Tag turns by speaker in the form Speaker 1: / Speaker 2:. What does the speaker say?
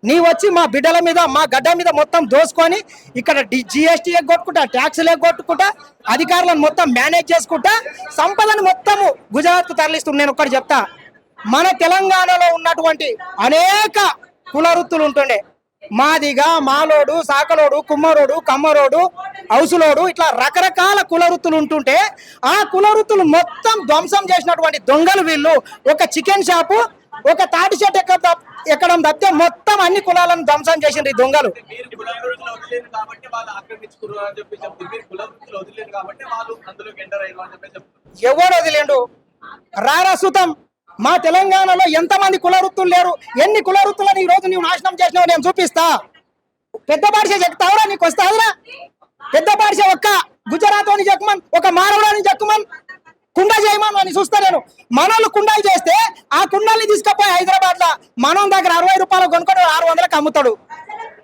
Speaker 1: నీ వచ్చి మా బిడ్డల మీద మా గడ్డ మీద మొత్తం దోసుకొని ఇక్కడ జిఎస్టీ ఎగ్గొట్టుకుంటా, ట్యాక్సులు ఎగ్గొట్టుకుంటా, అధికారులను మొత్తం మేనేజ్ చేసుకుంటా సంపదను మొత్తము గుజరాత్కు తరలిస్తుంది. నేను ఒక్కటి చెప్తా, మన తెలంగాణలో ఉన్నటువంటి అనేక కుల వృత్తులు ఉంటుండే. మాదిగా, మాలోడు, సాకలోడు, కుమ్మరోడు, కమ్మరోడు, హౌసులోడు, ఇట్లా రకరకాల కుల వృత్తులు ఉంటుంటే ఆ కుల వృత్తులు మొత్తం ధ్వంసం చేసినటువంటి దొంగలు వీళ్ళు. ఒక చికెన్ షాపు, ఒక తాటి చెట్టు ఎక్కడం తప్పితే మొత్తం అన్ని కులాలను ధ్వంసం చేసిండ్రు ఈ దొంగలు. ఎవరు వదిలేండు? రారాసుతం మా తెలంగాణలో ఎంతమంది కుల వృత్తులు లేరు? ఎన్ని కుల వృత్తులను ఈ రోజు నువ్వు నాశనం చేసినావు నేను చూపిస్తా. పెద్ద భాష చెప్తావురా, నీకు వస్తావురా? పెద్ద భాష ఒక్క గుజరాత్ అని చెక్కమన్, ఒక మారవడాన్ని చెక్కమన్, కుండ చేయమని అని చూస్తా నేను. మనోళ్ళు కుండాలు చేస్తే ఆ కుండాల్ని తీసుకుపోయి హైదరాబాద్ లో మనం దగ్గర 60 రూపాయలు కొనుక్కొని 600కి అమ్ముతాడు.